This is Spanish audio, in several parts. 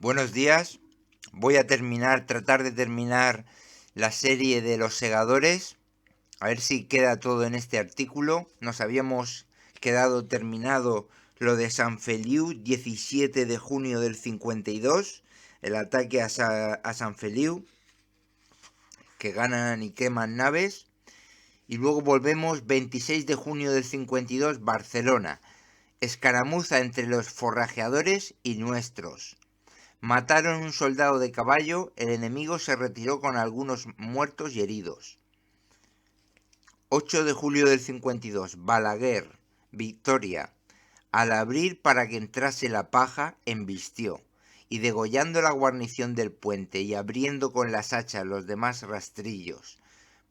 Buenos días. Voy a tratar de terminar la serie de los segadores. A ver si queda todo en este artículo. Nos habíamos quedado terminado lo de San Feliu, 17 de junio del 52. El ataque a San Feliu, que ganan y queman naves. Y luego volvemos 26 de junio del 52, Barcelona. Escaramuza entre los forrajeadores y nuestros. Mataron un soldado de caballo, el enemigo se retiró con algunos muertos y heridos. 8 de julio del 52, Balaguer, Victoria. Al abrir para que entrase la paja, embistió, y degollando la guarnición del puente y abriendo con las hachas los demás rastrillos,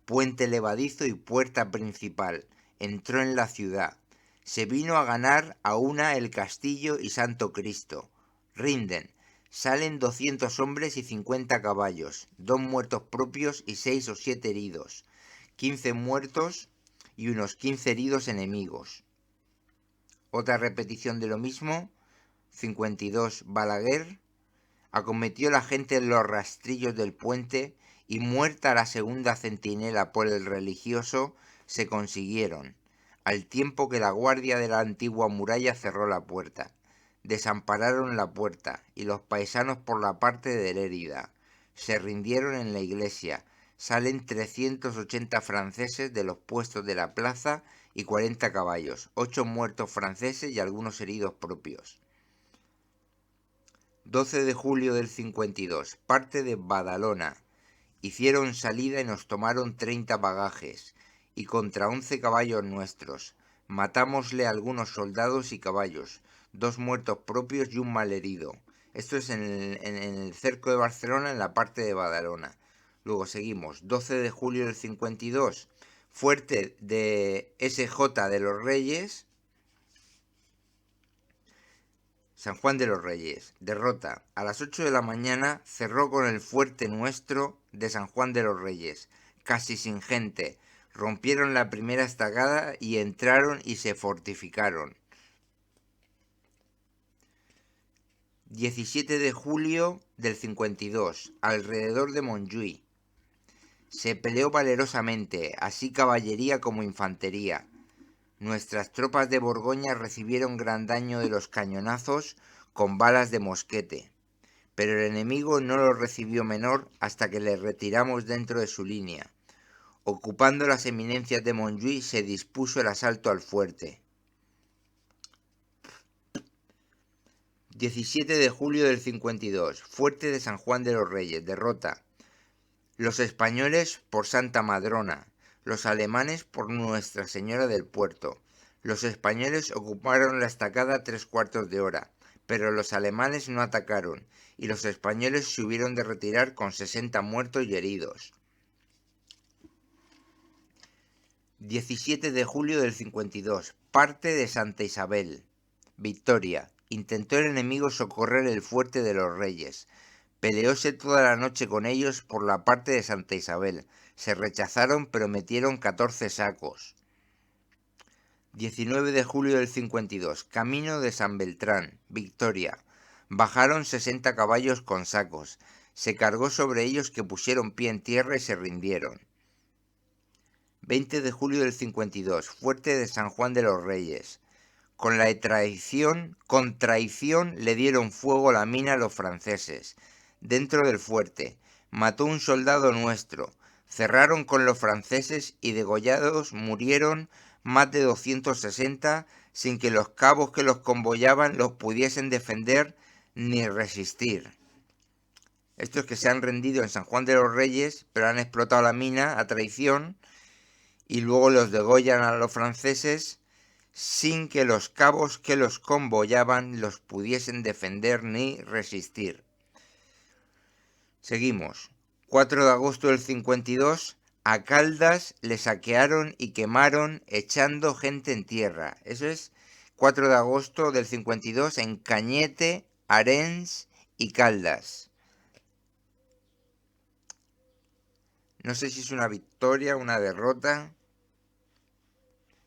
puente levadizo y puerta principal, entró en la ciudad. Se vino a ganar a una el castillo y Santo Cristo. Rinden. Salen 200 hombres y 50 caballos, 2 muertos propios y 6 o 7 heridos, 15 muertos y unos 15 heridos enemigos. Otra repetición de lo mismo, 52, Balaguer. Acometió la gente en los rastrillos del puente y muerta la segunda centinela por el religioso, se consiguieron, al tiempo que la guardia de la antigua muralla cerró la puerta. Desampararon la puerta, y los paisanos por la parte de Lérida se rindieron en la iglesia. Salen 380 franceses de los puestos de la plaza y 40 caballos, 8 muertos franceses y algunos heridos propios. 12 de julio del 52, parte de Badalona. Hicieron salida y nos tomaron 30 bagajes, y contra 11 caballos nuestros. Matámosle algunos soldados y caballos, 2 muertos propios y un malherido. Esto es en el cerco de Barcelona, en la parte de Badalona. Luego seguimos, 12 de julio del 52, fuerte de SJ de los Reyes, San Juan de los Reyes. Derrota. A las 8 de la mañana cerró con el fuerte nuestro de San Juan de los Reyes, casi sin gente. Rompieron la primera estacada y entraron y se fortificaron. 17 de julio del 52, alrededor de Montjuïc. Se peleó valerosamente, así caballería como infantería. Nuestras tropas de Borgoña recibieron gran daño de los cañonazos con balas de mosquete, pero el enemigo no lo recibió menor hasta que le retiramos dentro de su línea. Ocupando las eminencias de Montjuïc se dispuso el asalto al fuerte. 17 de julio del 52, fuerte de San Juan de los Reyes, derrota. Los españoles por Santa Madrona, los alemanes por Nuestra Señora del Puerto. Los españoles ocuparon la estacada 3/4 de hora, pero los alemanes no atacaron, y los españoles se hubieron de retirar con 60 muertos y heridos. 17 de julio del 52, parte de Santa Isabel. Victoria. Intentó el enemigo socorrer el fuerte de los Reyes. Peleóse toda la noche con ellos por la parte de Santa Isabel. Se rechazaron, pero metieron 14 sacos. 19 de julio del 52, camino de San Beltrán, Victoria. Bajaron 60 caballos con sacos. Se cargó sobre ellos que pusieron pie en tierra y se rindieron. 20 de julio del 52, fuerte de San Juan de los Reyes. Con traición le dieron fuego a la mina a los franceses. Dentro del fuerte, mató un soldado nuestro. Cerraron con los franceses y degollados murieron más de 260 sin que los cabos que los convoyaban los pudiesen defender ni resistir. Estos que se han rendido en San Juan de los Reyes, pero han explotado la mina a traición y luego los degollan a los franceses sin que los cabos que los convoyaban los pudiesen defender ni resistir. Seguimos. 4 de agosto del 52, a Caldas le saquearon y quemaron echando gente en tierra. Eso es 4 de agosto del 52 en Cañete, Arenys y Caldas. No sé si es una victoria o una derrota.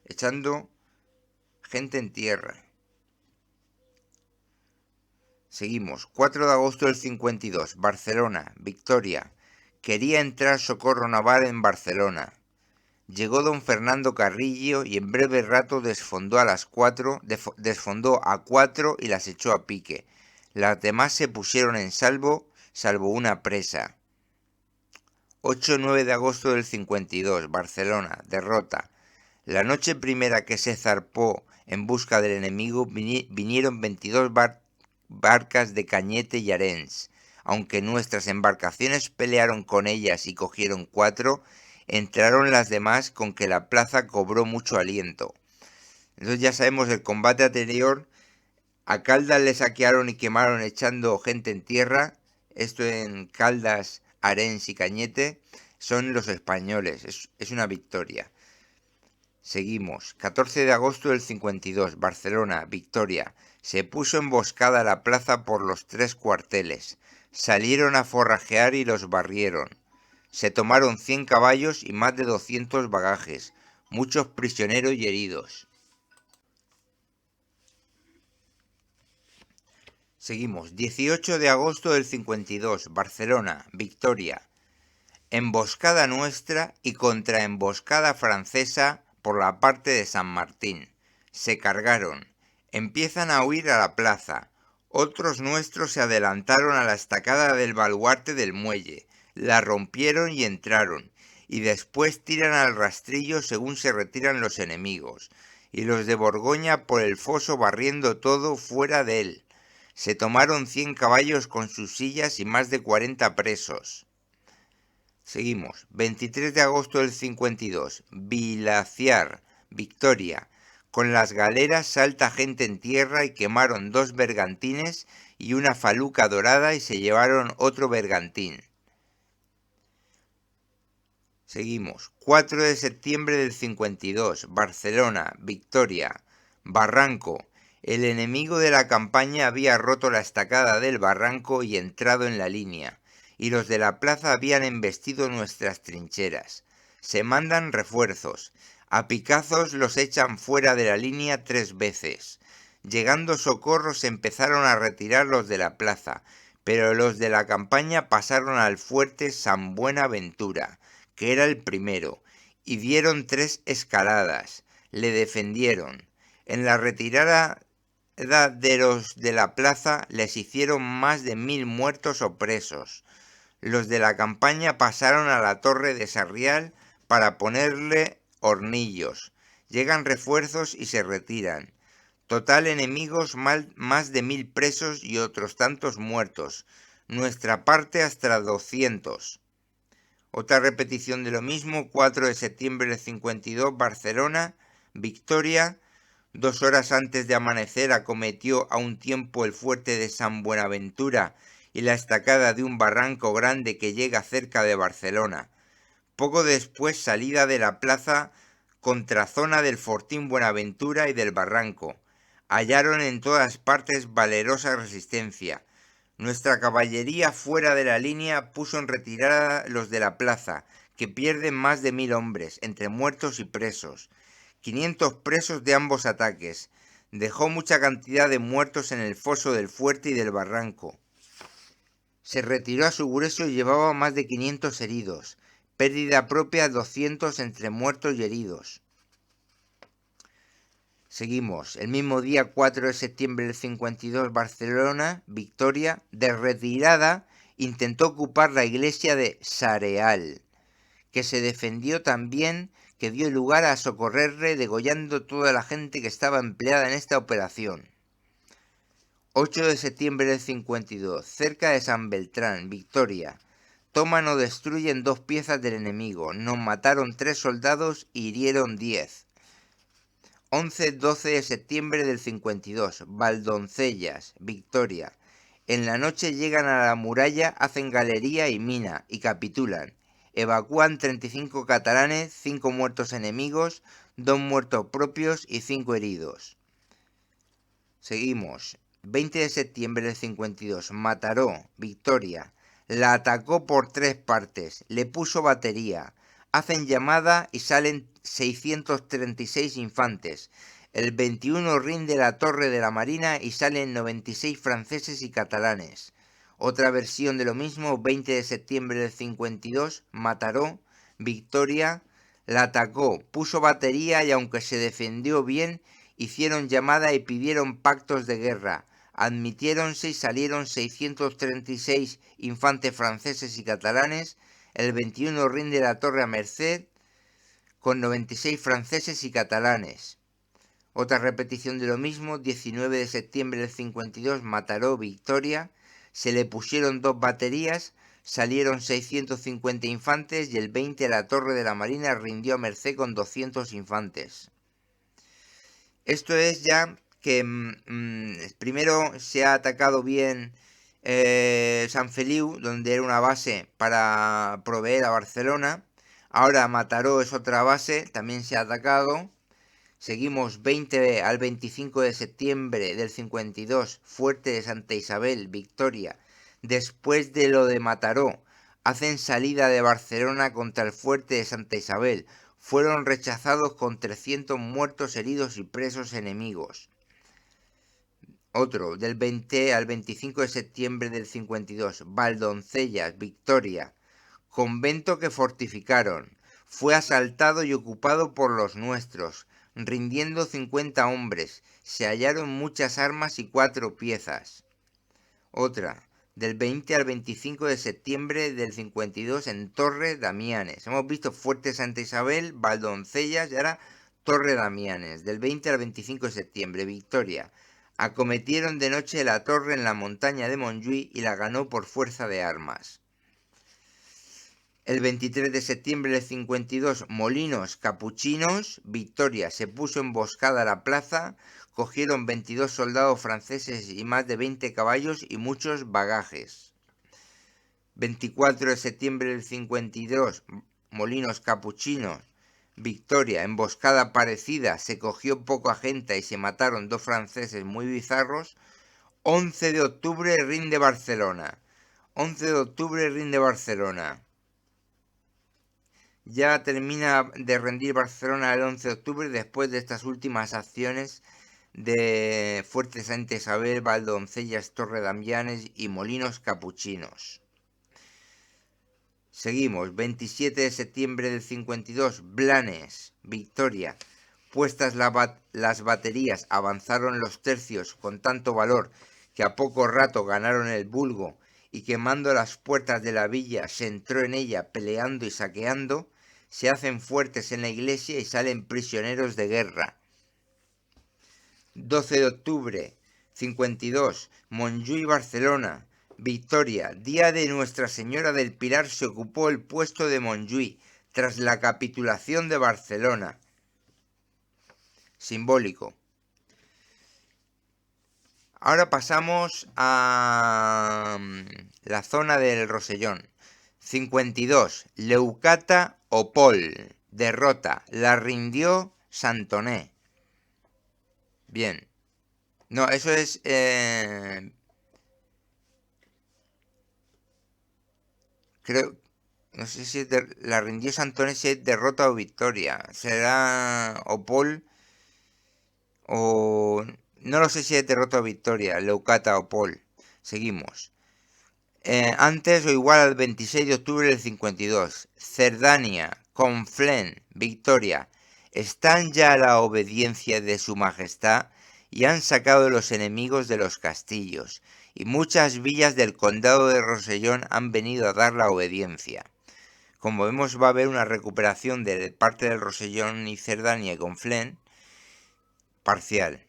Echando gente en tierra. Seguimos. 4 de agosto del 52. Barcelona. Victoria. Quería entrar socorro naval en Barcelona. Llegó don Fernando Carrillo y en breve rato desfondó a 4 y las echó a pique. Las demás se pusieron en salvo una presa. 8-9 de agosto del 52. Barcelona. Derrota. La noche primera que se zarpó en busca del enemigo vinieron 22 barcas de Cañete y Arenys. Aunque nuestras embarcaciones pelearon con ellas y cogieron 4, entraron las demás con que la plaza cobró mucho aliento. Entonces ya sabemos el combate anterior. A Caldas le saquearon y quemaron echando gente en tierra. Esto en Caldas, Arenys y Cañete son los españoles. Es una victoria. Seguimos. 14 de agosto del 52. Barcelona. Victoria. Se puso emboscada la plaza por los 3 cuarteles. Salieron a forrajear y los barrieron. Se tomaron 100 caballos y más de 200 bagajes. Muchos prisioneros y heridos. Seguimos. 18 de agosto del 52. Barcelona. Victoria. Emboscada nuestra y contraemboscada francesa por la parte de San Martín. Se cargaron. Empiezan a huir a la plaza. Otros nuestros se adelantaron a la estacada del baluarte del muelle. La rompieron y entraron. Y después tiran al rastrillo según se retiran los enemigos. Y los de Borgoña por el foso barriendo todo fuera de él. Se tomaron 100 caballos con sus sillas y más de 40 presos. Seguimos. 23 de agosto del 52. Vilaciar. Victoria. Con las galeras salta gente en tierra y quemaron 2 bergantines y una faluca dorada y se llevaron otro bergantín. Seguimos. 4 de septiembre del 52. Barcelona. Victoria. Barranco. El enemigo de la campaña había roto la estacada del barranco y entrado en la línea. Y los de la plaza habían embestido nuestras trincheras. Se mandan refuerzos. A picazos los echan fuera de la línea 3 veces. Llegando socorros empezaron a retirar los de la plaza, pero los de la campaña pasaron al fuerte San Buenaventura, que era el primero, y dieron 3 escaladas. Le defendieron. En la retirada de los de la plaza les hicieron más de 1000 muertos o presos. Los de la campaña pasaron a la torre de Sarrial para ponerle hornillos. Llegan refuerzos y se retiran. Total enemigos más de 1000 presos y otros tantos muertos. Nuestra parte hasta 200. Otra repetición de lo mismo. 4 de septiembre del 52, Barcelona. Victoria. 2 horas antes de amanecer acometió a un tiempo el fuerte de San Buenaventura y la estacada de un barranco grande que llega cerca de Barcelona. Poco después salida de la plaza contrazona del fortín Buenaventura y del barranco. Hallaron en todas partes valerosa resistencia. Nuestra caballería fuera de la línea puso en retirada los de la plaza, que pierden más de 1000 hombres, entre muertos y presos. 500 presos de ambos ataques. Dejó mucha cantidad de muertos en el foso del fuerte y del barranco. Se retiró a su grueso y llevaba más de 500 heridos. Pérdida propia 200 entre muertos y heridos. Seguimos. El mismo día 4 de septiembre del 52, Barcelona, Victoria, de retirada, intentó ocupar la iglesia de Sareal, que se defendió también, que dio lugar a socorrerle degollando toda la gente que estaba empleada en esta operación. 8 de septiembre del 52, cerca de San Beltrán, Victoria. Toman o destruyen 2 piezas del enemigo. Nos mataron 3 soldados y hirieron 10. 11-12 de septiembre del 52, Valdoncellas, Victoria. En la noche llegan a la muralla, hacen galería y mina y capitulan. Evacúan 35 catalanes, 5 muertos enemigos, 2 muertos propios y 5 heridos. Seguimos. 20 de septiembre del 52, Mataró, Victoria. La atacó por 3 partes, le puso batería. Hacen llamada y salen 636 infantes. El 21 rinde la torre de la Marina y salen 96 franceses y catalanes. Otra versión de lo mismo, 20 de septiembre del 52, Mataró, Victoria, la atacó, puso batería y aunque se defendió bien, hicieron llamada y pidieron pactos de guerra. Admitiéronse y salieron 636 infantes franceses y catalanes. El 21 rinde la torre a Merced con 96 franceses y catalanes. Otra repetición de lo mismo, 19 de septiembre del 52, Mataró, Victoria. Se le pusieron 2 baterías, salieron 650 infantes y el 20 la torre de la Marina rindió a merced con 200 infantes. Esto es ya que primero se ha atacado bien San Feliu, donde era una base para proveer a Barcelona. Ahora Mataró es otra base, también se ha atacado. Seguimos 20 al 25 de septiembre del 52, Fuerte de Santa Isabel, Victoria. Después de lo de Mataró, hacen salida de Barcelona contra el Fuerte de Santa Isabel. Fueron rechazados con 300 muertos, heridos y presos enemigos. Otro, del 20 al 25 de septiembre del 52, Valdoncellas, Victoria. Convento que fortificaron. Fue asaltado y ocupado por los nuestros, rindiendo 50 hombres. Se hallaron muchas armas y 4 piezas. Otra, del 20 al 25 de septiembre del 52 en Torre Damianes. Hemos visto Fuerte Santa Isabel, Valdoncellas y ahora Torre Damianes. Del 20 al 25 de septiembre, Victoria. Acometieron de noche la torre en la montaña de Montjuïc y la ganó por fuerza de armas. El 23 de septiembre del 52, Molinos Capuchinos, Victoria. Se puso emboscada a la plaza, cogieron 22 soldados franceses y más de 20 caballos y muchos bagajes. 24 de septiembre del 52, Molinos Capuchinos, Victoria. Emboscada parecida, se cogió poca gente y se mataron 2 franceses muy bizarros. 11 de octubre rinde Barcelona. 11 de octubre rinde Barcelona. Ya termina de rendir Barcelona el 11 de octubre después de estas últimas acciones de Fuerte Santa Isabel, Valdoncellas, Torre Damianes y Molinos Capuchinos. Seguimos, 27 de septiembre del 52, Blanes, Victoria. Puestas las baterías, avanzaron los tercios con tanto valor que a poco rato ganaron el vulgo y quemando las puertas de la villa se entró en ella peleando y saqueando. Se hacen fuertes en la iglesia y salen prisioneros de guerra. 12 de octubre, 52, Montjuïc, Barcelona. Victoria, día de Nuestra Señora del Pilar, se ocupó el puesto de Montjuïc tras la capitulación de Barcelona. Simbólico. Ahora pasamos a la zona del Rosellón. 52. Leucata o Pol. Derrota. La rindió Santoné. Bien. No, eso es... creo... No sé si la rindió Santoné, si es derrota o victoria. Será o Pol o... No lo sé si es derrota o victoria. Leucata o Pol. Seguimos. Antes o igual al 26 de octubre del 52. Cerdania, Conflent, Victoria. Están ya a la obediencia de su majestad y han sacado los enemigos de los castillos, y muchas villas del condado de Rosellón han venido a dar la obediencia. Como vemos, va a haber una recuperación de parte del Rosellón y Cerdania y Conflent parcial.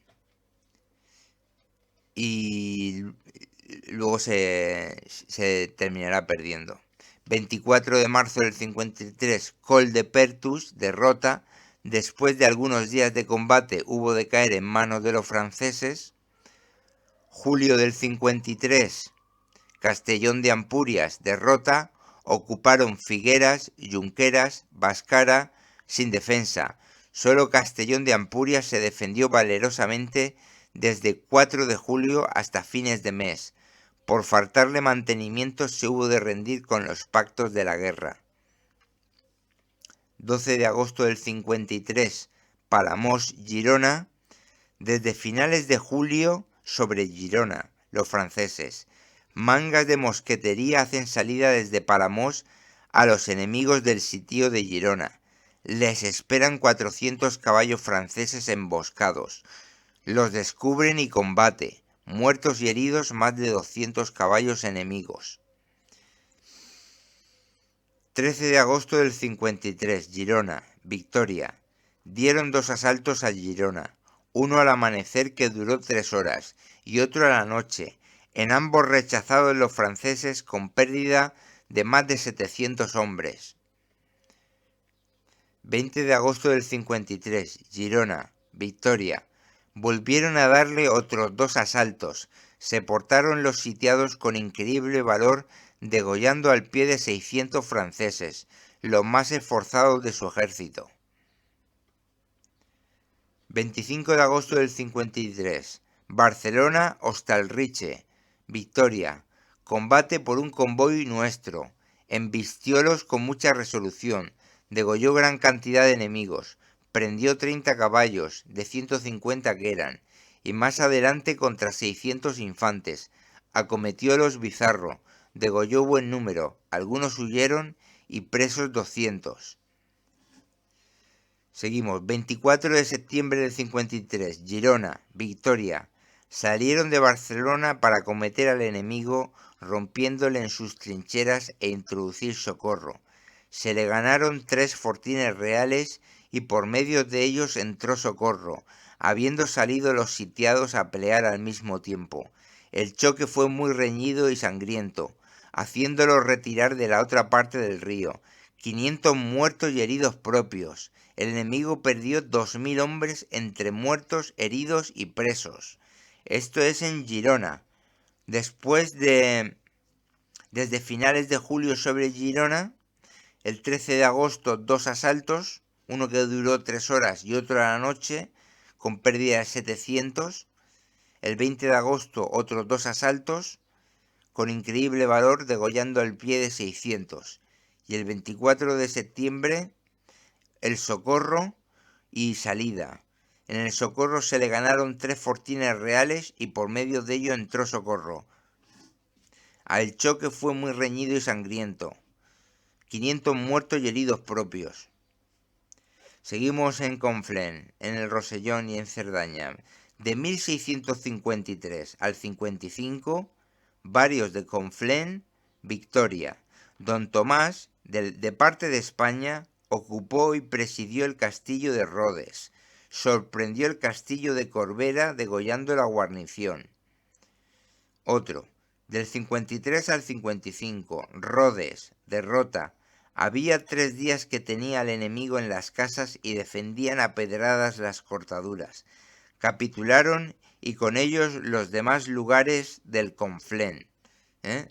Y luego se terminará perdiendo. 24 de marzo del 53, Col de Pertus, derrota. Después de algunos días de combate hubo de caer en manos de los franceses. Julio del 53, Castellón de Ampurias, derrota. Ocuparon Figueras, Junqueras, Bascara, sin defensa. Solo Castellón de Ampurias se defendió valerosamente desde 4 de julio hasta fines de mes. Por faltarle mantenimiento se hubo de rendir con los pactos de la guerra. 12 de agosto del 53, Palamós, Girona. Desde finales de julio sobre Girona, los franceses. Mangas de mosquetería hacen salida desde Palamós a los enemigos del sitio de Girona. Les esperan 400 caballos franceses emboscados. Los descubren y combate. Muertos y heridos más de 200 caballos enemigos. 13 de agosto del 53, Girona, Victoria. Dieron 2 asaltos a Girona, uno al amanecer que duró 3 horas y otro a la noche, en ambos rechazados los franceses con pérdida de más de 700 hombres. 20 de agosto del 53, Girona, Victoria. Volvieron a darle otros 2 asaltos. Se portaron los sitiados con increíble valor, degollando al pie de 600 franceses, los más esforzados de su ejército. 25 de agosto del 53, Barcelona, Hostalriche, Victoria. Combate por un convoy nuestro. Embistiólos con mucha resolución. Degolló gran cantidad de enemigos. Prendió 30 caballos, de 150 que eran, y más adelante contra 600 infantes. Acometiólos bizarro. Degolló buen número. Algunos huyeron y presos 200. Seguimos. 24 de septiembre del 53, Girona, Victoria. Salieron de Barcelona para acometer al enemigo, rompiéndole en sus trincheras e introducir socorro. Se le ganaron 3 fortines reales y por medio de ellos entró socorro, habiendo salido los sitiados a pelear al mismo tiempo. El choque fue muy reñido y sangriento, haciéndolos retirar de la otra parte del río. 500 muertos y heridos propios. El enemigo perdió 2000 hombres entre muertos, heridos y presos. Esto es en Girona. Desde finales de julio sobre Girona, el 13 de agosto 2 asaltos, uno que duró 3 horas y otro a la noche, con pérdida de 700. El 20 de agosto otros 2 asaltos, con increíble valor, degollando al pie de 600. Y el 24 de septiembre, el socorro y salida. En el socorro se le ganaron 3 fortines reales y por medio de ello entró socorro. El choque fue muy reñido y sangriento. 500 muertos y heridos propios. Seguimos en Conflent, en el Rosellón y en Cerdaña. De 1653 al 55, varios de Conflent, Victoria. Don Tomás, de parte de España, ocupó y presidió el castillo de Rodes. Sorprendió el castillo de Corbera, degollando la guarnición. Otro, del 53 al 55, Rodes, derrota. Había 3 días que tenía al enemigo en las casas y defendían a pedradas las cortaduras. Capitularon y con ellos los demás lugares del Conflent.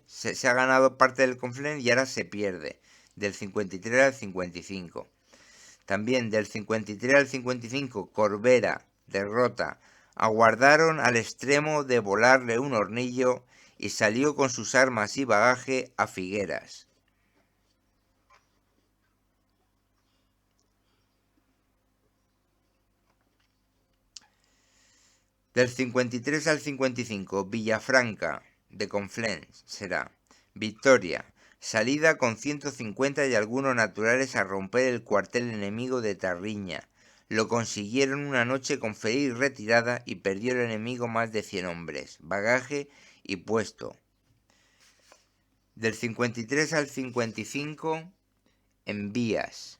Se ha ganado parte del Conflent y ahora se pierde, del 53 al 55. También del 53 al 55, Corbera, derrota. Aguardaron al extremo de volarle un hornillo y salió con sus armas y bagaje a Figueras. Del 53 al 55, Villafranca, de Conflent, será. Victoria, salida con 150 y algunos naturales a romper el cuartel enemigo de Tarriña. Lo consiguieron una noche con feliz retirada y perdió el enemigo más de 100 hombres, bagaje y puesto. Del 53 al 55, en Vías.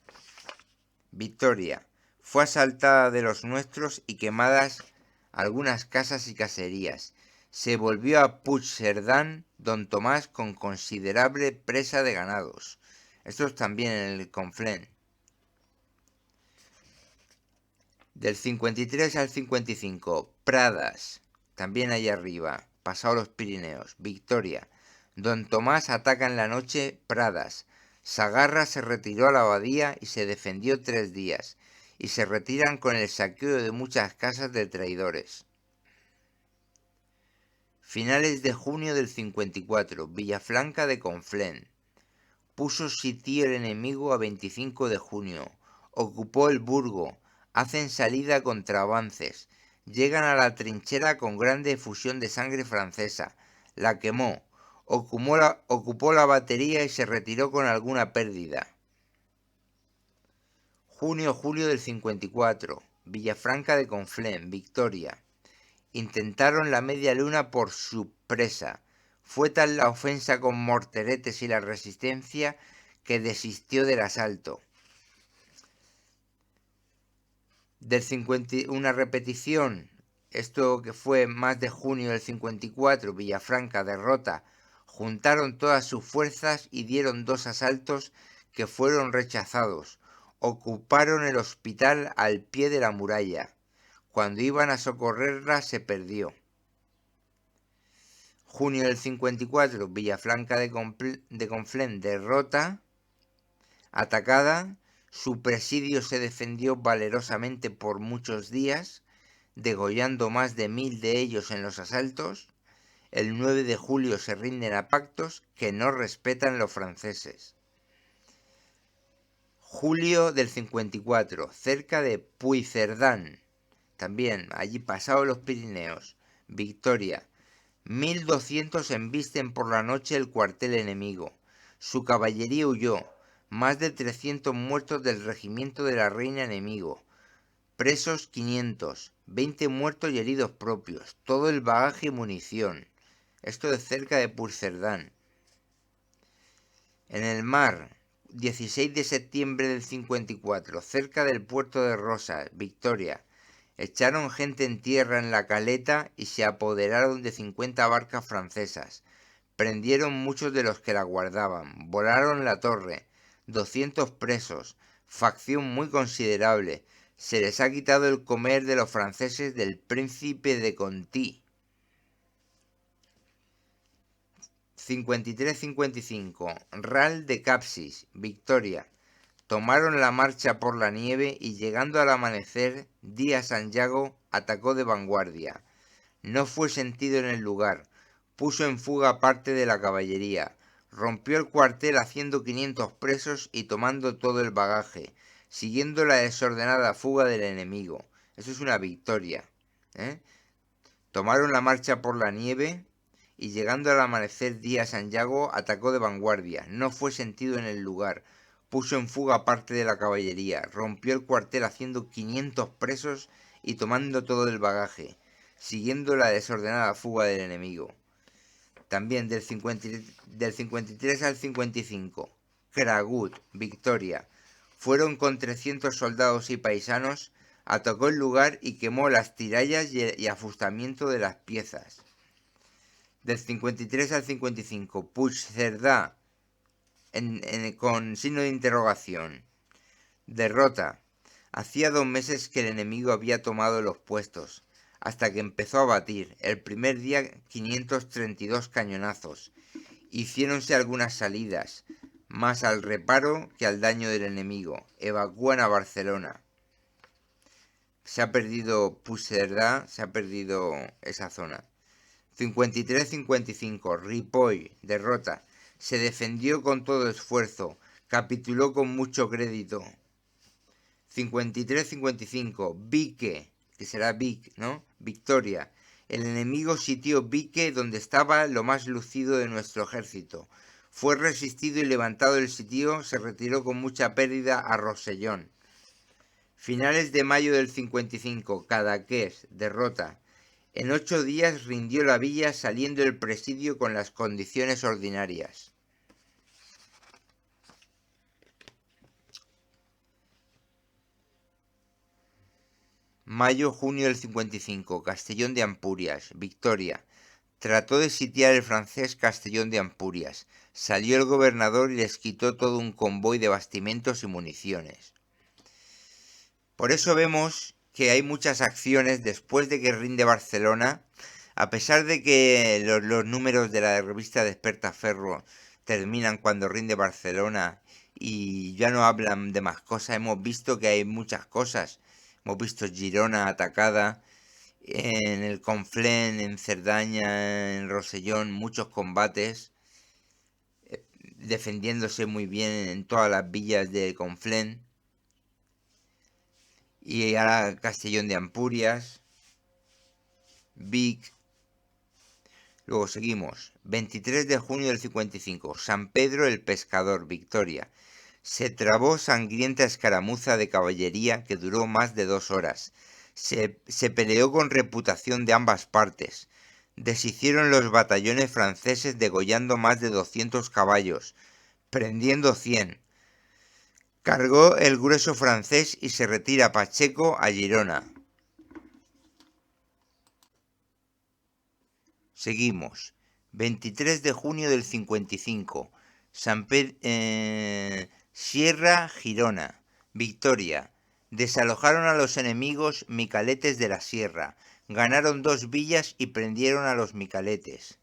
Victoria, fue asaltada de los nuestros y quemadas algunas casas y caserías. Se volvió a Puigcerdán Don Tomás con considerable presa de ganados. Esto es también en el Conflent. Del 53 al 55, Pradas, también allá arriba, pasado los Pirineos. Victoria, Don Tomás ataca en la noche Pradas. Sagarra se retiró a la abadía y se defendió 3 días, y se retiran con el saqueo de muchas casas de traidores. Finales de junio del 54, Villafranca de Conflent. Puso sitio el enemigo a 25 de junio. Ocupó el Burgo. Hacen salida contra avances. Llegan a la trinchera con grande efusión de sangre francesa. La quemó, ocupó la batería y se retiró con alguna pérdida. Junio-julio del 54. Villafranca de Conflent, Victoria. Intentaron la media luna por su presa. Fue tal la ofensa con morteretes y la resistencia que desistió del asalto. Una repetición, esto que fue más de junio del 54, Villafranca derrota, juntaron todas sus fuerzas y dieron 2 asaltos que fueron rechazados. Ocuparon el hospital al pie de la muralla. Cuando iban a socorrerla se perdió. Junio del 54, Villafranca de Conflent derrota, atacada. Su presidio se defendió valerosamente por muchos días, degollando más de 1000 de ellos en los asaltos. El 9 de julio se rinden a pactos que no respetan los franceses. Julio del 54, cerca de Puigcerdán, también allí pasados los Pirineos, Victoria. 1200 embisten por la noche el cuartel enemigo. Su caballería huyó. Más de 300 muertos del regimiento de la reina enemigo. Presos 500. 20 muertos y heridos propios. Todo el bagaje y munición. Esto es cerca de Puigcerdán. En el mar, 16 de septiembre del 54, cerca del puerto de Rosas, Victoria. Echaron gente en tierra en la caleta y se apoderaron de 50 barcas francesas. Prendieron muchos de los que la guardaban. Volaron la torre. 200 presos. Facción muy considerable. Se les ha quitado el comer de los franceses del príncipe de Conti. 53-55. Ral de Capsis, Victoria. Tomaron la marcha por la nieve y llegando al amanecer, Díaz Sanyago atacó de vanguardia. No fue sentido en el lugar. Puso en fuga parte de la caballería. Rompió el cuartel haciendo 500 presos y tomando todo el bagaje, siguiendo la desordenada fuga del enemigo. Eso es una victoria, ¿eh? Tomaron la marcha por la nieve y llegando al amanecer Díaz Sanyago atacó de vanguardia. No fue sentido en el lugar. Puso en fuga parte de la caballería. Rompió el cuartel haciendo 500 presos y tomando todo el bagaje, siguiendo la desordenada fuga del enemigo. También del 53 al 55. Kragut, Victoria. Fueron con 300 soldados y paisanos, atacó el lugar y quemó las tirallas y afustamiento de las piezas. Del 53 al 55. Puigcerdá, con signo de interrogación. Derrota. Hacía 2 meses que el enemigo había tomado los puestos, hasta que empezó a batir. El primer día 532 cañonazos. Hiciéronse algunas salidas, más al reparo que al daño del enemigo. Evacúan a Barcelona. Se ha perdido Puigcerdá, se ha perdido esa zona. 53-55. Ripoll, derrota. Se defendió con todo esfuerzo. Capituló con mucho crédito. 53-55. Vique, que será Vic, ¿no? Victoria. El enemigo sitió Vique, donde estaba lo más lucido de nuestro ejército. Fue resistido y levantado el sitio, se retiró con mucha pérdida a Rosellón. Finales de mayo del 55. Cadaqués, derrota. En 8 días rindió la villa saliendo el presidio con las condiciones ordinarias. Mayo-junio del 55. Castellón de Ampurias, Victoria. Trató de sitiar el francés Castellón de Ampurias. Salió el gobernador y les quitó todo un convoy de bastimentos y municiones. Por eso vemos que hay muchas acciones después de que rinde Barcelona, a pesar de que los números de la revista Despertaferro terminan cuando rinde Barcelona y ya no hablan de más cosas. Hemos visto que hay muchas cosas. Hemos visto Girona atacada, en el Conflent, en Cerdaña, en Rosellón, muchos combates, defendiéndose muy bien en todas las villas de Conflent. Y ahora Castellón de Ampurias. Luego seguimos. 23 de junio del 55. San Pedro el Pescador, Victoria. Se trabó sangrienta escaramuza de caballería que duró más de 2 horas. Se peleó con reputación de ambas partes. Deshicieron los batallones franceses degollando más de 200 caballos, prendiendo 100. Cargó el grueso francés y se retira Pacheco a Girona. Seguimos. 23 de junio del 55. Sierra Girona. Victoria. Desalojaron a los enemigos micaletes de la sierra. Ganaron 2 villas y prendieron a los micaletes.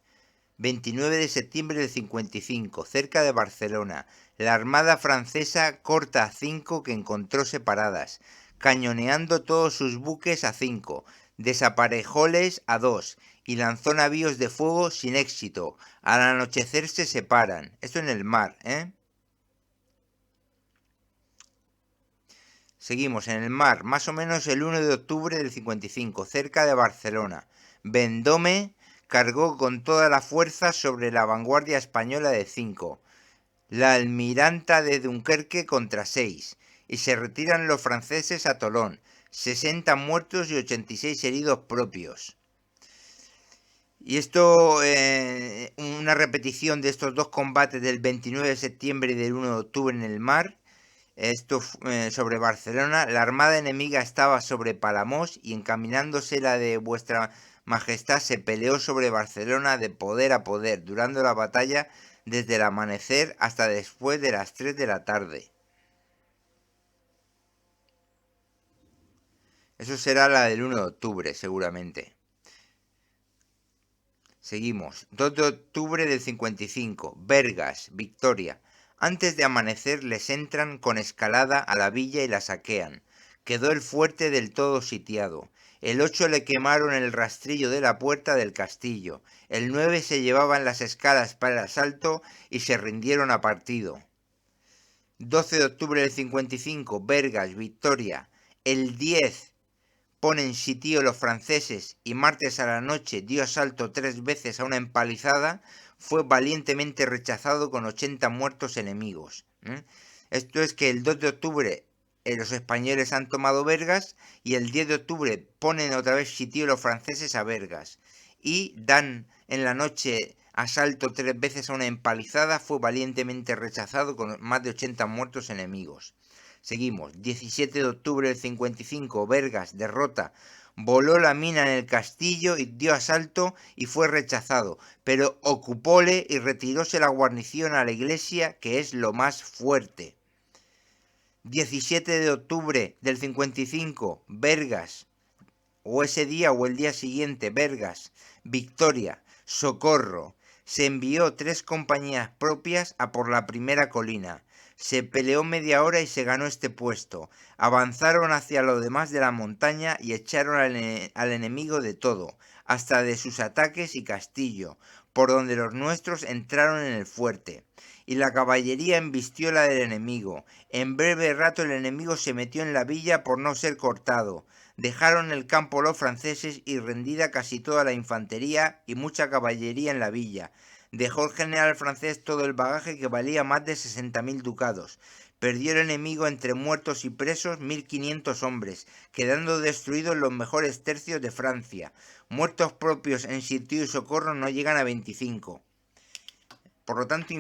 29 de septiembre del 55. Cerca de Barcelona. La armada francesa corta a 5 que encontró separadas, cañoneando todos sus buques a 5. Desaparejóles a 2 y lanzó navíos de fuego sin éxito. Al anochecer se separan. Esto en el mar, ¿eh? Seguimos en el mar, más o menos el 1 de octubre del 55, cerca de Barcelona. Vendôme cargó con toda la fuerza sobre la vanguardia española de 5. La almiranta de Dunkerque contra 6. Y se retiran los franceses a Tolón. 60 muertos y 86 heridos propios. Y esto, una repetición de estos dos combates del 29 de septiembre y del 1 de octubre en el mar. Esto sobre Barcelona. La armada enemiga estaba sobre Palamós y encaminándose la de vuestra majestad se peleó sobre Barcelona de poder a poder, durando la batalla desde el amanecer hasta después de las 3 de la tarde. Eso será la del 1 de octubre, seguramente. Seguimos. 2 de octubre del 55. Vergas, Victoria. Antes de amanecer les entran con escalada a la villa y la saquean. Quedó el fuerte del todo sitiado. El 8 le quemaron el rastrillo de la puerta del castillo. El 9 se llevaban las escalas para el asalto y se rindieron a partido. 12 de octubre del 55. Vergas, Victoria. El 10 ponen sitio los franceses y martes a la noche dio asalto 3 veces a una empalizada, fue valientemente rechazado con 80 muertos enemigos. Esto es que el 2 de octubre los españoles han tomado Vergas y el 10 de octubre ponen otra vez sitio los franceses a Vergas y dan en la noche asalto 3 veces a una empalizada, fue valientemente rechazado con más de 80 muertos enemigos. Seguimos. 17 de octubre del 55, Vergas, derrota. Voló la mina en el castillo y dio asalto y fue rechazado, pero ocupóle y retiróse la guarnición a la iglesia, que es lo más fuerte. 17 de octubre del 55, Vergas, o ese día o el día siguiente, Vergas, Victoria, Socorro. Se envió 3 compañías propias a por la primera colina. Se peleó media hora y se ganó este puesto. Avanzaron hacia lo demás de la montaña y echaron al enemigo de todo, hasta de sus ataques y castillo, por donde los nuestros entraron en el fuerte. Y la caballería embistió la del enemigo. En breve rato el enemigo se metió en la villa por no ser cortado. Dejaron el campo los franceses y rendida casi toda la infantería y mucha caballería en la villa. Dejó el general francés todo el bagaje que valía más de 60.000 ducados. Perdió el enemigo entre muertos y presos 1.500 hombres, quedando destruidos los mejores tercios de Francia. Muertos propios en Sitio y Socorro no llegan a 25. Por lo tanto,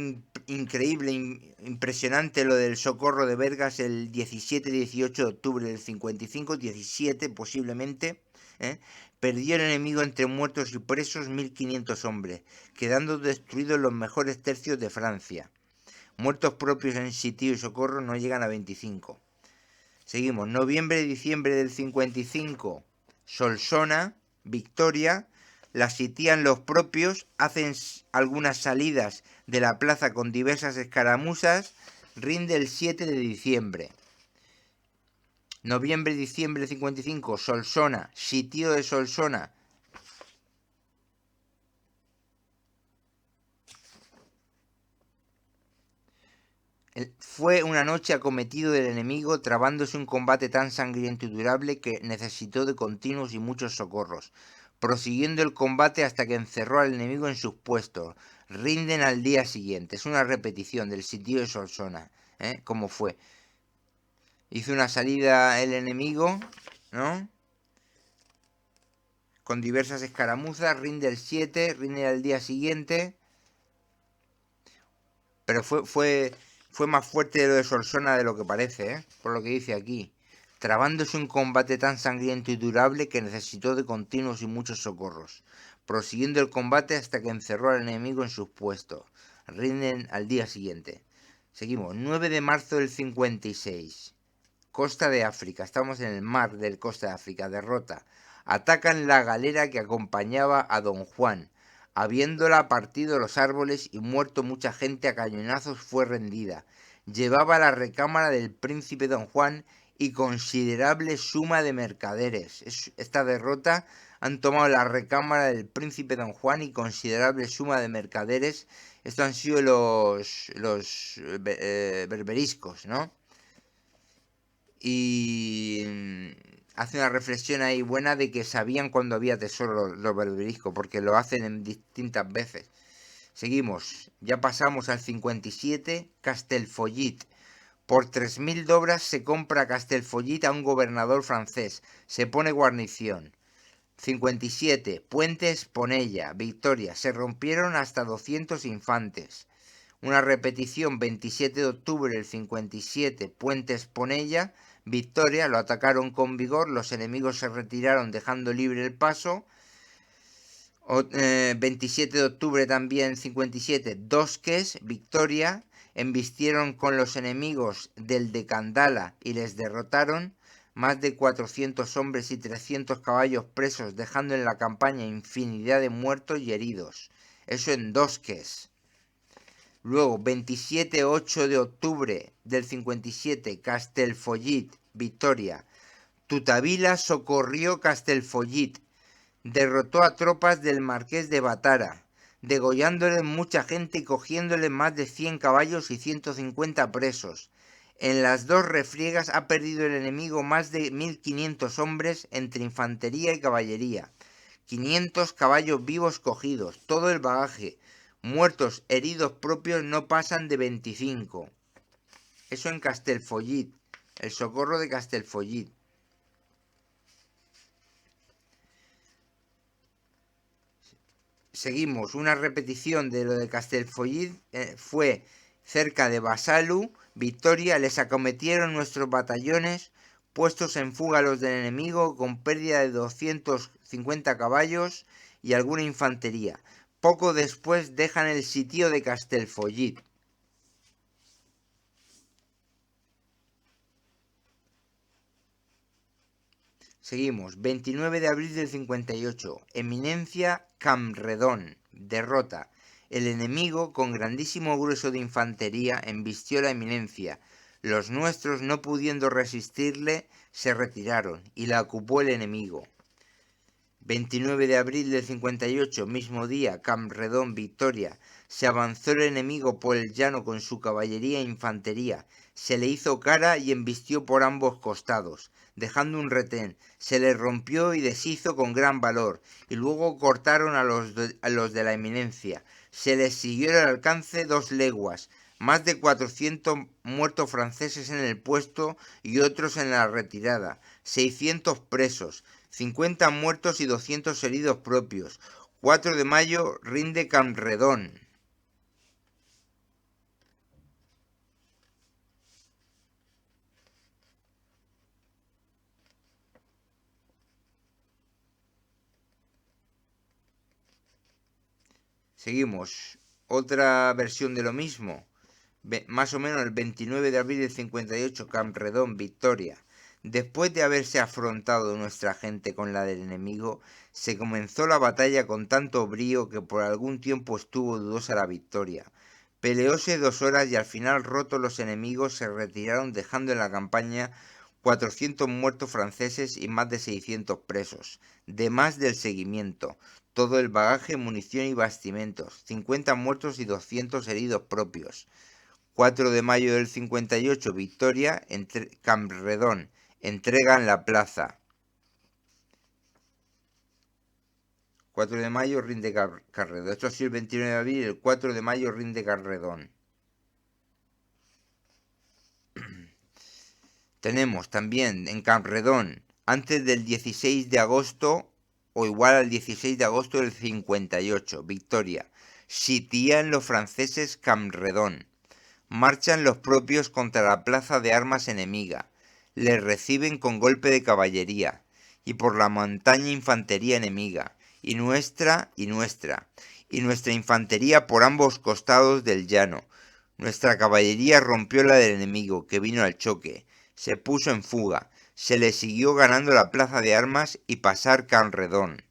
increíble, impresionante lo del Socorro de Vergas el 17-18 de octubre del 55, 17 posiblemente. Perdió el enemigo entre muertos y presos 1.500 hombres, quedando destruidos los mejores tercios de Francia. Muertos propios en Sitio y Socorro no llegan a 25. Seguimos. Noviembre y diciembre del 55. Solsona, Victoria. La sitian los propios, hacen algunas salidas de la plaza con diversas escaramuzas. Rinde el 7 de diciembre. Noviembre y diciembre del 55. Solsona, sitio de Solsona. Fue una noche acometido del enemigo, trabándose un combate tan sangriento y durable que necesitó de continuos y muchos socorros. prosiguiendo el combate hasta que encerró al enemigo en sus puestos. Rinden al día siguiente. Es una repetición del sitio de Solsona, ¿Cómo fue? Hizo una salida el enemigo, ¿no? Con diversas escaramuzas, rinde el 7, rinde al día siguiente. Pero fue más fuerte lo de Solsona de lo que parece, por lo que dice aquí. Trabándose un combate tan sangriento y durable que necesitó de continuos y muchos socorros, prosiguiendo el combate hasta que encerró al enemigo en sus puestos. Rinden al día siguiente. Seguimos, 9 de marzo del 56. Costa de África, estamos en el mar del Costa de África, derrota. Atacan la galera que acompañaba a Don Juan. Habiéndola partido los árboles y muerto mucha gente a cañonazos, fue rendida. Llevaba la recámara del príncipe Don Juan y considerable suma de mercaderes. Esta derrota han tomado la recámara del príncipe Don Juan y considerable suma de mercaderes. Estos han sido los berberiscos, ¿no? Y hace una reflexión ahí buena de que sabían cuando había tesoro los berberiscos, porque lo hacen en distintas veces. Seguimos, ya pasamos al 57, Castelfollit. Por 3.000 dobras se compra Castelfollit a un gobernador francés, se pone guarnición. 57, Puente Esponella, Victoria, se rompieron hasta 200 infantes. Una repetición, 27 de octubre del 57, Puente Esponella, Victoria, lo atacaron con vigor, los enemigos se retiraron dejando libre el paso. 27 de octubre también 57, Dosques, Victoria, embistieron con los enemigos del de Candala y les derrotaron. Más de 400 hombres y 300 caballos presos, dejando en la campaña infinidad de muertos y heridos. Eso en Dosques. Luego, 27-8 de octubre del 57, Castelfollit, Victoria. Tutavila socorrió Castelfollit. Derrotó a tropas del marqués de Batara, degollándole mucha gente y cogiéndole más de 100 caballos y 150 presos. En las dos refriegas ha perdido el enemigo más de 1.500 hombres entre infantería y caballería. 500 caballos vivos cogidos, todo el bagaje. Muertos, heridos propios no pasan de 25. Eso en Castelfollit, el socorro de Castelfollit. Seguimos, una repetición de lo de Castelfollit, fue cerca de Basalu, Victoria, les acometieron nuestros batallones, puestos en fuga los del enemigo, con pérdida de 250 caballos y alguna infantería. Poco después dejan el sitio de Castelfollit. Seguimos, 29 de abril del 58, Eminencia Camredón, derrota. El enemigo, con grandísimo grueso de infantería, embistió la eminencia. Los nuestros, no pudiendo resistirle, se retiraron y la ocupó el enemigo. 29 de abril del 58, mismo día, Camredón, Victoria. Se avanzó el enemigo por el llano con su caballería e infantería. Se le hizo cara y embistió por ambos costados, dejando un retén. Se le rompió y deshizo con gran valor, y luego cortaron a los de la eminencia. Se les siguió el alcance 2 leguas, más de 400 muertos franceses en el puesto y otros en la retirada, 600 presos, 50 muertos y 200 heridos propios. 4 de mayo rinde Camredón. Seguimos. Otra versión de lo mismo. Más o menos el 29 de abril del 58, Camredón, Victoria. Después de haberse afrontado nuestra gente con la del enemigo, se comenzó la batalla con tanto brío que por algún tiempo estuvo dudosa la victoria. Peleóse 2 horas y al final, rotos los enemigos, se retiraron dejando en la campaña 400 muertos franceses y más de 600 presos, de más del seguimiento, todo el bagaje, munición y bastimentos, 50 muertos y 200 heridos propios. 4 de mayo del 58, Victoria, Camredón, entregan la plaza. 4 de mayo rinde Carredón. Esto ha sido el 29 de abril y el 4 de mayo rinde Carredón. Tenemos también en Carredón, antes del 16 de agosto, o igual al 16 de agosto del 58, victoria. Sitian los franceses Campredón. Marchan los propios contra la plaza de armas enemiga. Les reciben con golpe de caballería. Y por la montaña infantería enemiga. Y nuestra infantería por ambos costados del llano. Nuestra caballería rompió la del enemigo, que vino al choque. Se puso en fuga. Se le siguió ganando la plaza de armas y pasar Canredón.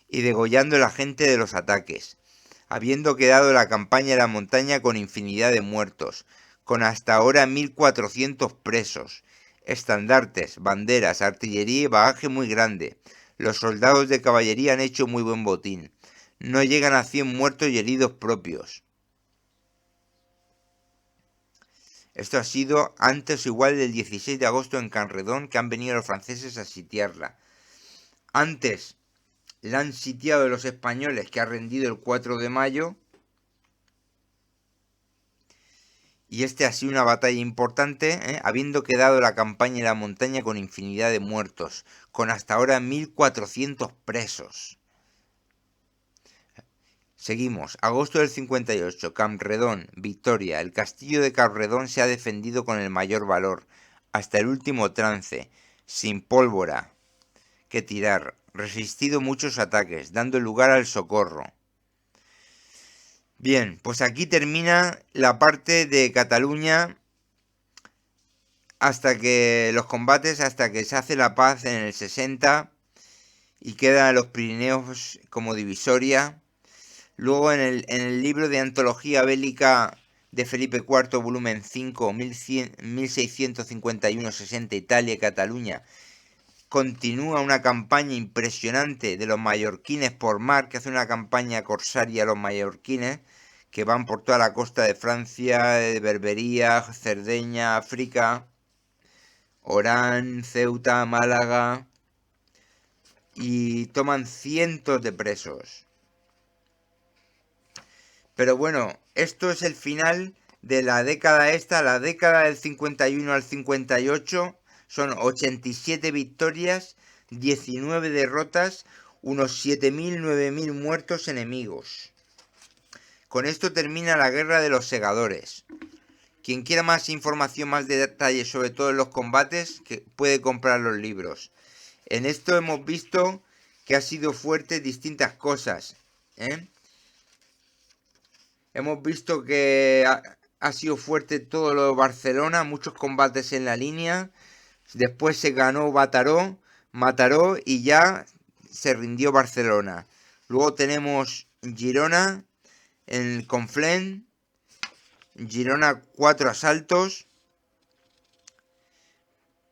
Y degollando la gente de los ataques. Habiendo quedado la campaña de la montaña con infinidad de muertos, con hasta ahora 1400 presos, estandartes, banderas, artillería y bagaje muy grande. Los soldados de caballería han hecho muy buen botín. No llegan a 100 muertos y heridos propios. Esto ha sido antes igual del 16 de agosto en Canredón, que han venido los franceses a sitiarla. Antes la han sitiado los españoles, que ha rendido el 4 de mayo. Y este ha sido una batalla importante, habiendo quedado la campaña en la montaña con infinidad de muertos, con hasta ahora 1400 presos. Seguimos. Agosto del 58. Campredón, victoria. El castillo de Campredón se ha defendido con el mayor valor, hasta el último trance, sin pólvora que tirar, resistido muchos ataques, dando lugar al socorro. Bien, pues aquí termina la parte de Cataluña hasta que los combates, hasta que se hace la paz en el 60 y quedan los Pirineos como divisoria. Luego en el libro de antología bélica de Felipe IV, volumen 5, 1651-60, Italia y Cataluña, continúa una campaña impresionante de los mallorquines por mar, que hace una campaña corsaria a los mallorquines, que van por toda la costa de Francia, de Berbería, Cerdeña, África, Orán, Ceuta, Málaga, y toman cientos de presos. Pero bueno, esto es el final de la década esta, la década del 51 al 58, son 87 victorias, 19 derrotas, unos 7.000, 9.000 muertos enemigos. Con esto termina la Guerra de los Segadores. Quien quiera más información, más de detalle sobre todos los combates, que puede comprar los libros. En esto hemos visto que ha sido fuerte distintas cosas, Hemos visto que ha sido fuerte todo lo de Barcelona, muchos combates en la línea. Después se ganó Mataró y ya se rindió Barcelona. Luego tenemos Girona, en el Conflent. Girona 4 asaltos.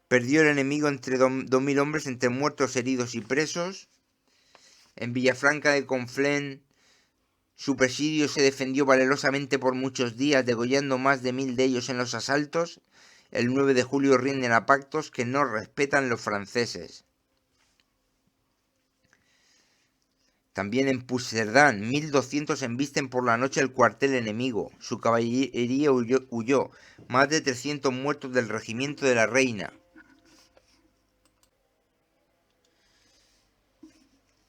Perdió el enemigo entre 2.000 hombres, entre muertos, heridos y presos. En Villafranca de Conflent, su presidio se defendió valerosamente por muchos días, degollando más de 1.000 de ellos en los asaltos. El 9 de julio rinden a pactos que no respetan los franceses. También en Puigcerdá, 1.200 embisten por la noche el cuartel enemigo. Su caballería huyó. Más de 300 muertos del regimiento de la Reina.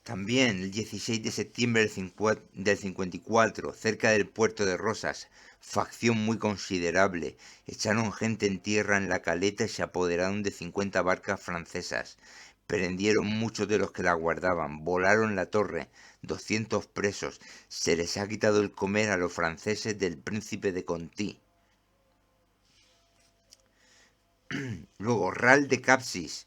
También el 16 de septiembre del 54, cerca del puerto de Rosas, facción muy considerable, echaron gente en tierra en la caleta y se apoderaron de 50 barcas francesas. Prendieron muchos de los que la guardaban, volaron la torre, 200 presos, se les ha quitado el comer a los franceses del príncipe de Conti. Luego, Ral de Capsis,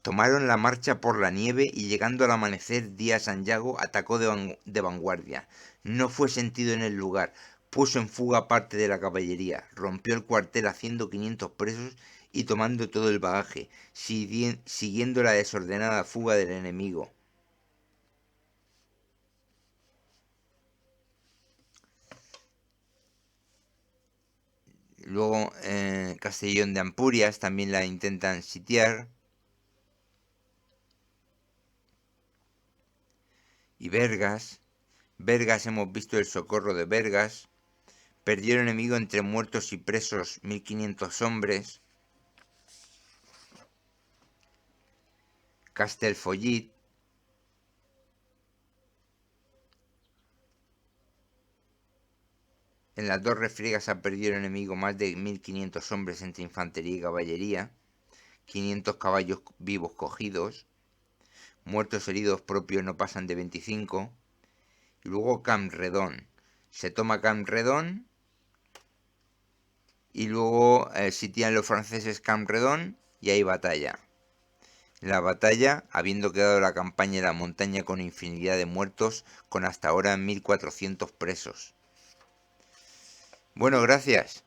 Tomaron la marcha por la nieve y llegando al amanecer Díaz Sanyago atacó de vanguardia. No fue sentido en el lugar, puso en fuga parte de la caballería, rompió el cuartel haciendo 500 presos y tomando todo el bagaje, siguiendo la desordenada fuga del enemigo. Luego Castellón de Ampurias también la intentan sitiar. Vergas. Vergas, hemos visto el socorro de Vergas. Perdió el enemigo entre muertos y presos 1500 hombres. Castelfollit. En las dos refriegas ha perdido el enemigo más de 1500 hombres entre infantería y caballería. 500 caballos vivos cogidos. Muertos heridos propios no pasan de 25. Y luego Campredón. Se toma Campredón. Y luego sitian los franceses Campredón y hay batalla. La batalla, habiendo quedado la campaña en la montaña con infinidad de muertos, con hasta ahora 1400 presos. Bueno, gracias.